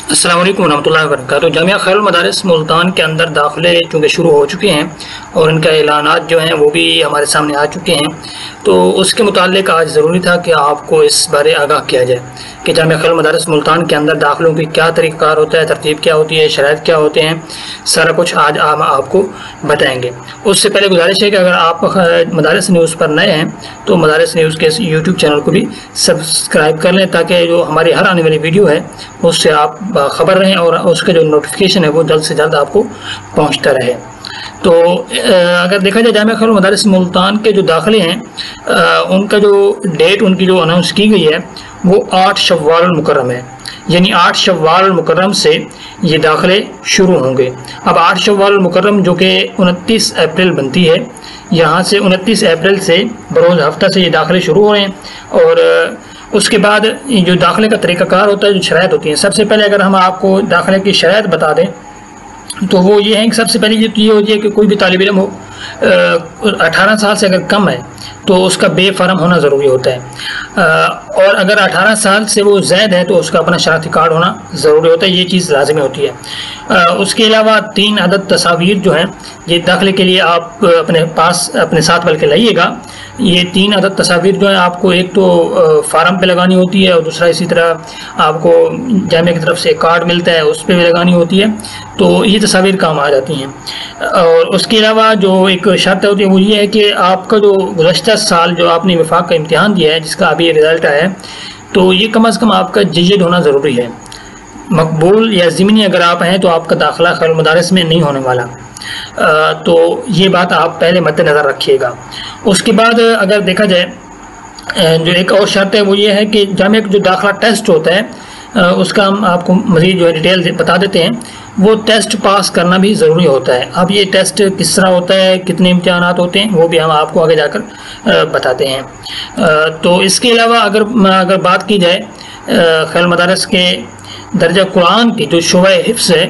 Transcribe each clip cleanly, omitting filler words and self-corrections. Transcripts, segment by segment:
अस्सलाम वालेकुम रहमतुल्लाहि व बरकातुहू। जामिया खैरुल मदारिस मुल्तान के अंदर दाखिले चूँकि शुरू हो चुके हैं और इनका ऐलानात जो हैं वो भी हमारे सामने आ चुके हैं, तो उसके मुताल्लिक आज ज़रूरी था कि आपको इस बारे आगाह किया जाए कि जामिया खैरुल मदारिस मुल्तान के अंदर दाखिलों की क्या तरीक़ाकार होता है, तरतीब क्या होती है, शराइत क्या होते हैं, सारा कुछ आज हम आपको बताएँगे। उससे पहले गुजारिश है कि अगर आप मदारिस न्यूज़ पर नए हैं तो मदारिस न्यूज़ के यूट्यूब चैनल को भी सब्सक्राइब कर लें, ताकि जो हमारी हर आने वाली वीडियो है उससे आप खबर रहें और उसका जो नोटिफिकेशन है वो जल्द से जल्द आपको पहुंचता रहे। तो अगर देखा जाए जामिया खैरुल मदारिस मुल्तान के जो दाखिले हैं उनका जो डेट उनकी जो अनाउंस की गई है वो 8 शव्वाल मुकर्रम है, यानी 8 शव्वाल मुकर्रम से ये दाखिले शुरू होंगे। अब 8 शव्वाल मुकर्रम जो कि 29 अप्रैल बनती है, यहाँ से 29 अप्रैल से बरोज़ हफ्ता से ये दाखिले शुरू हो रहे हैं। और उसके बाद जो दाखिले का तरीक़ाकार होता है, जो शराइत होती हैं, सबसे पहले अगर हम आपको दाखिले की शराइत बता दें तो वो ये है कि सबसे पहले ये होती है कि कोई भी तालिब इल्म हो 18 साल से अगर कम है तो उसका बेफार्म होना ज़रूरी होता है, और अगर 18 साल से वो ज़्यादा है तो उसका अपना शनाख्ती कार्ड होना ज़रूरी होता है, ये चीज़ लाज़िमी होती है। उसके अलावा 3 अदद तस्वीर जो हैं ये दाखिले के लिए आप अपने पास अपने साथ बल्कि लाइएगा। ये 3 अदद तस्वीर जो है आपको एक तो फार्म पे लगानी होती है और दूसरा इसी तरह आपको जामिया की तरफ से कार्ड मिलता है उस पर भी लगानी होती है, तो ये तस्वीर काम आ जाती हैं। और उसके अलावा जो एक शर्त होती है वो ये है कि आपका जो गुज़श्ता साल जो आपने वफाक का इम्तिहान दिया है जिसका अभी रिज़ल्ट आया है, तो ये कम अज़ कम आपका जयद होना ज़रूरी है। मकबूल या ज़िमनी अगर आप हैं तो आपका दाखिला खैरुल मदारिस में नहीं होने वाला, तो ये बात आप पहले मद्देनज़र रखिएगा। उसके बाद अगर देखा जाए जो एक और शर्त है वो ये है कि जामिया का जो दाखिला टेस्ट होता है उसका हम आपको मज़ीद जो है डिटेल बता देते हैं। वो टेस्ट पास करना भी ज़रूरी होता है। अब ये टेस्ट किस तरह होता है, कितने इम्तिहानात होते हैं, वो भी हम आपको आगे जाकर बताते हैं। तो इसके अलावा अगर बात की जाए खैरुल मदारिस के दर्जा कुरान की जो शुबा हिफ्ज़ है,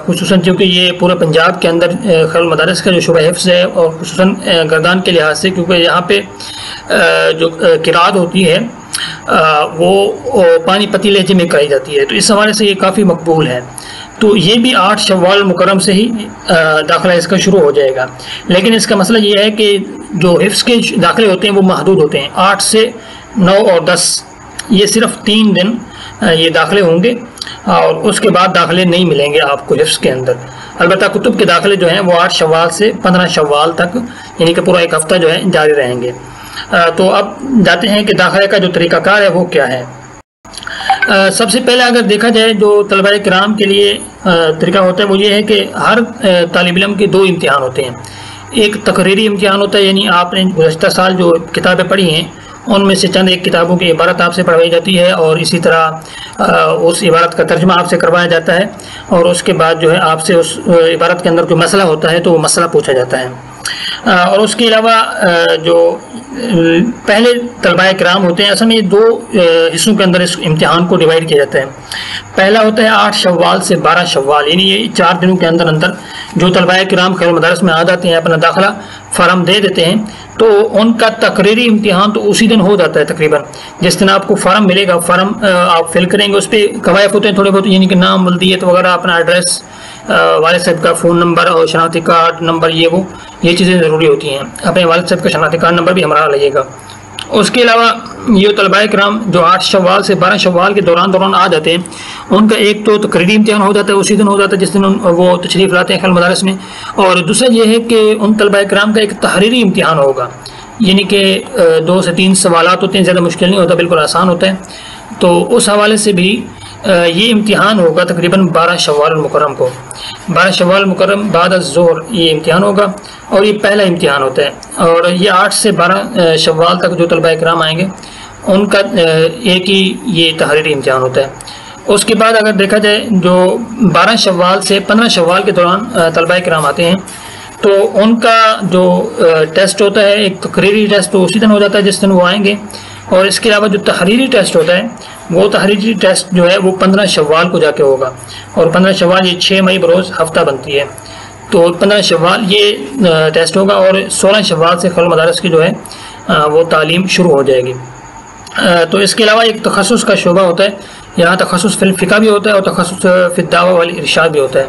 खुसूसन क्योंकि ये पूरे पंजाब के अंदर खैरुल मदारिस का जो शुबा हिफ्ज़ है और खुसूसन गर्दान के लिहाज से, क्योंकि यहाँ पे जो किरात होती है वो पानीपती लहजे में कराई जाती है, तो इस हवाले से ये काफ़ी मकबूल है। तो ये भी 8 शव्वाल मुकर्रम से ही दाखिला इसका शुरू हो जाएगा। लेकिन इसका मसला ये है कि जो हिफ्ज़ के दाखिले होते हैं वो महदूद होते हैं, 8 से 9 और 10 ये सिर्फ 3 दिन ये दाखिले होंगे और उसके बाद दाखिले नहीं मिलेंगे आपको हिफ्ज़ के अंदर। अलबत्ता कुतुब के दाखिले जो हैं वो 8 शव्वाल से 15 शव्वाल तक यानी कि पूरा एक हफ़्ता जो है जारी रहेंगे। तो अब जाते हैं कि दाखिले का जो तरीक़ाकार है वो क्या है। सबसे पहले अगर देखा जाए जो तलबा किराम के लिए तरीका होता है वो ये है कि हर तालिब इल्म के 2 इम्तिहान होते हैं। एक तकरीरी इम्तिहान होता है, यानी आपने गुज़श्ता साल जो किताबें पढ़ी हैं उनमें से चंद एक किताबों की इबारत आपसे पढ़वाई जाती है और इसी तरह उस इबारत का तर्जुमा आपसे करवाया जाता है, और उसके बाद जो है आपसे उस इबारत के अंदर कोई मसला होता है तो वो मसला पूछा जाता है। और उसके अलावा जो पहले तलबा किराम होते हैं, असल में 2 हिस्सों के अंदर इस इम्तिहान को डिवाइड किया जाता है। पहला होता है 8 शव्वाल से 12 शव्वाल, यानी ये 4 दिनों के अंदर अंदर जो तलबा किराम खैरुल मदारिस में आ जाते हैं, अपना दाखिला फार्म दे देते हैं, तो उनका तकरीरी इम्तिहान तो उसी दिन हो जाता है। तकरीबन जिस दिन आपको फार्म मिलेगा, फार्म आप फिल करेंगे, उस पर कवायद होते हैं थोड़े बहुत, यानी कि नाम, वल्दियत वगैरह, अपना एड्रेस, वालिद साहब का फ़ोन नंबर और शनाख्ती कार्ड नंबर, ये चीज़ें ज़रूरी होती हैं। अपने वालिद साहब का शनाख्ती कार्ड नंबर भी हमारा लाइएगा। उसके अलावा ये तलबा किराम जो 8 शव्वाल से 12 शव्वाल के दौरान आ जाते हैं, उनका एक तो तकरीरी इम्तिहान हो जाता है, उसी दिन हो जाता है जिस दिन वो तशरीफ़ लाते हैं खैरुल मदारिस में, और दूसरा ये है कि उन तलबा किराम का एक तहरीरी इम्तिहान होगा, यानी कि 2 से 3 सवालात होते हैं, ज़्यादा मुश्किल नहीं होता, बिल्कुल आसान होता है। तो उस हवाले से भी ये इम्तिहान होगा तकरीबन 12 शव्वाल मुकर्रम को। 12 शव्वाल मुकर्रम बाद अज़्ज़ोहर ये इम्तिहान होगा और ये पहला इम्तिहान होता है। और ये 8 से 12 शव्वाल तक जो तलबा किराम आएंगे उनका एक ही ये तहरीरी इम्तिहान होता है। उसके बाद अगर देखा जाए जो 12 शव्वाल से 15 शव्वाल के दौरान तलबा किराम आते हैं, तो उनका जो टेस्ट होता है, एक तकरीरी टेस्ट तो उसी दिन हो जाता है जिस दिन वो आएंगे, और इसके अलावा जो तहरीरी टेस्ट होता है वो तहरीरी टेस्ट जो है वो 15 शव्वाल को जाके होगा, और 15 शव्वाल ये 6 मई बरोज़ हफ्ता बनती है, तो 15 शव्वाल ये टेस्ट होगा, और 16 शव्वाल से खैरुल मदारिस की जो है वो तालीम शुरू हो जाएगी। तो इसके अलावा एक तखस्सुस का शोबा होता है, यहाँ तखस्सुस फिल फ़िक़्ह भी होता है और तखस्सुस फ़िद दावा वल इरशाद भी होता है।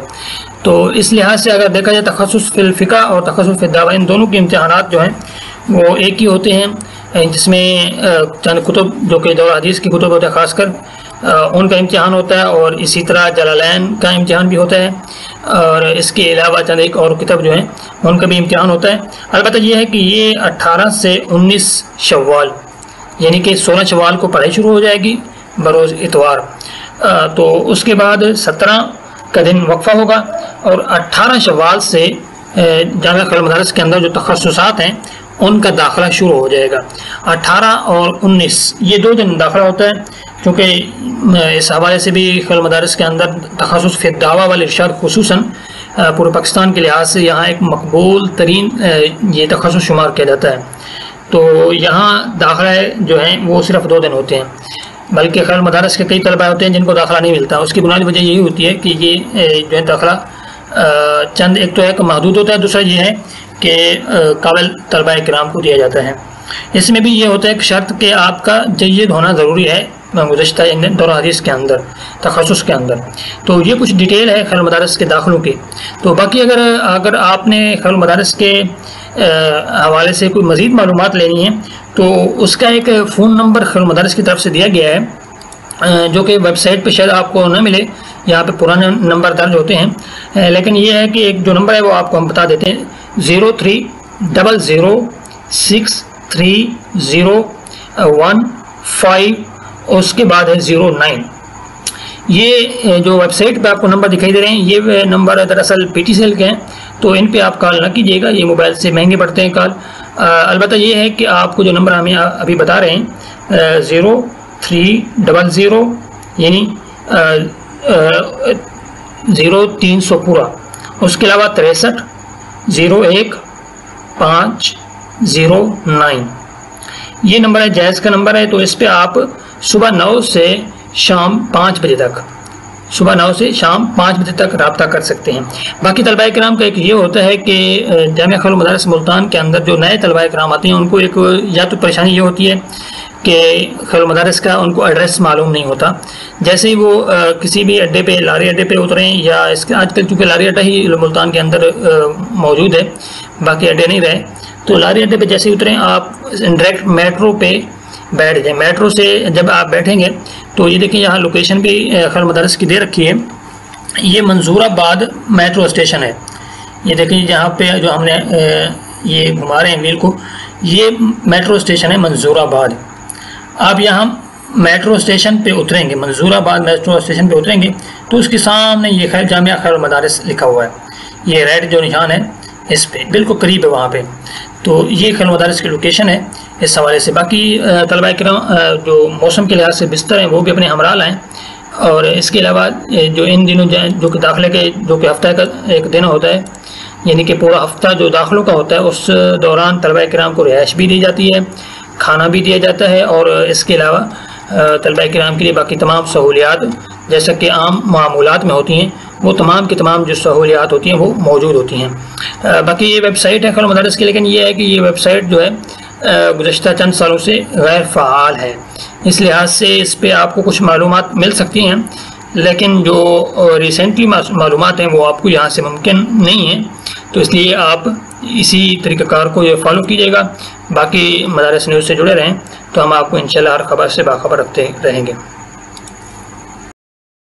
तो इस लिहाज से अगर देखा जाए तखस्सुस फिल फ़िक़्ह और तखस्सुस फ़िद दावा इन दोनों के इम्तिहानात जो हैं वो एक ही होते हैं, जिसमें चंद कुतुब जो कि दौर हदीस की कुतुब होते हैं ख़ासकर उनका इम्तिहान होता है, और इसी तरह जलालैन का इम्तिहान भी होता है, और इसके अलावा चंद एक और किताब जो हैं उनका भी इम्तिहान होता है। अलबत्ता ये है कि ये 18 से 19 शव्वाल यानी कि 16 शव्वाल को पढ़ाई शुरू हो जाएगी बरोज़ इतवार। तो उसके बाद 17 का दिन वक्फ़ा होगा और 18 शव्वाल से जामिया खैरुल मदारिस के अंदर जो तखस्सुसात हैं उनका दाखिला शुरू हो जाएगा। 18 और 19 ये 2 दिन दाखिला होता है, क्योंकि इस हवाले से भी खैरुल मदारिस के अंदर तखस्सुस फ़िद दावा वल इरशाद खुसूसन पूरे पाकिस्तान के लिहाज से यहाँ एक मकबूल तरीन ये तखस्सुस शुमार किया जाता है। तो यहाँ दाखिला जो हैं वो सिर्फ 2 दिन होते हैं, बल्कि खैरुल मदारिस के कई तलबा होते हैं जिनको दाखिला नहीं मिलता। उसकी बुनियादी वजह यही होती है कि ये जो है दाखिला चंद एक तो है कि महदूद होता है, दूसरा ये है कि काबिल तलबा किराम को दिया जाता है। इसमें भी ये होता है कि शर्त कि आपका जय्यद होना ज़रूरी है गुज़श्ता दौर हदीस के अंदर तखस्सुस के अंदर। तो ये कुछ डिटेल है खैरुल मदारिस के दाखिलों की। तो बाकी अगर आपने खैरुल मदारिस के हवाले से कोई मज़ीद मालूमात लेनी है तो उसका एक फ़ोन नंबर खैरुल मदारिस की तरफ से दिया गया है, जो कि वेबसाइट पे शायद आपको न मिले, यहाँ पे पुराने नंबर दर्ज होते हैं, लेकिन ये है कि एक जो नंबर है वो आपको हम बता देते हैं 0300630115, उसके बाद है 09। ये जो वेबसाइट पे आपको नंबर दिखाई दे रहे हैं ये नंबर दरअसल PTCL के हैं, तो इन पे आप कॉल ना कीजिएगा, ये मोबाइल से महंगे पड़ते हैं कॉल। अलबत्ता ये है कि आपको जो नंबर हमें अभी बता रहे हैं 0300 यानी 0300 पूरा, उसके अलावा 63 01 509 ये नंबर है, जैज़ का नंबर है। तो इस पे आप सुबह 9 से शाम 5 बजे तक रब्ता कर सकते हैं। बाकी तलबा किराम का एक ये होता है कि जामिया खैरुल मदारिस मुल्तान के अंदर जो नए तलबा किराम आते हैं उनको एक या तो परेशानी ये होती है कि खैरुल मदारिस का उनको एड्रेस मालूम नहीं होता। जैसे ही वो किसी भी अड्डे पे लारी अड्डे पे उतरें, या इसके आजकल चूँकि लारी अड्डा ही मुल्तान के अंदर मौजूद है, बाकी अड्डे नहीं रहे, तो लारी अड्डे पे जैसे ही उतरें आप डायरेक्ट मेट्रो पे बैठ जाएँ। मेट्रो से जब आप बैठेंगे तो ये देखिए यहाँ लोकेशन भी खैरुल मदारिस की दे रखी है, ये मंजूराबाद मेट्रो स्टेशन है। ये देखिए यहाँ पे जो हमने ये घुमा रहे हैं व्हील को, ये मेट्रो स्टेशन है मंजूराबाद। आप यहाँ मेट्रो स्टेशन पे उतरेंगे, मंजूराबाद मेट्रो स्टेशन पे उतरेंगे तो उसके सामने ये जामिया खैरुल मदारिस लिखा हुआ है, ये रेड जो निशान है इस पे बिल्कुल करीब है वहाँ पे। तो ये खैरुल मदारिस की लोकेशन है इस हवाले से। बाकी तलबा किराम जो मौसम के लिहाज से बिस्तर हैं वो भी अपने हमरा लाएँ, और इसके अलावा जो इन दिनों जो कि दाखिले के जो कि हफ्ता का एक दिन होता है, यानी कि पूरा हफ्ता जो दाखिलों का होता है, उस दौरान तलबा किराम को रिहाइश भी दी जाती है, खाना भी दिया जाता है, और इसके अलावा तलबा किराम के लिए बाकी तमाम सहूलियात जैसा कि आम मामूलात में होती हैं वो तमाम की तमाम जो सहूलियात होती हैं वो मौजूद होती हैं। बाकी ये वेबसाइट है खैरुल मदारिस की, लेकिन ये है कि ये वेबसाइट जो है गुज़श्ता चंद सालों से गैर फ़ाल है, इस लिहाज से इस पर आपको कुछ मालूमात मिल सकती हैं, लेकिन जो रिसेंटली मालूमात हैं वो आपको यहाँ से मुमकिन नहीं है। तो इसलिए आप इसी तरीक़ाकार को ये फॉलो कीजिएगा। बाकी मदारिस न्यूज़ से जुड़े रहें तो हम आपको इंशाल्लाह हर खबर से बाखबर रखते रहेंगे।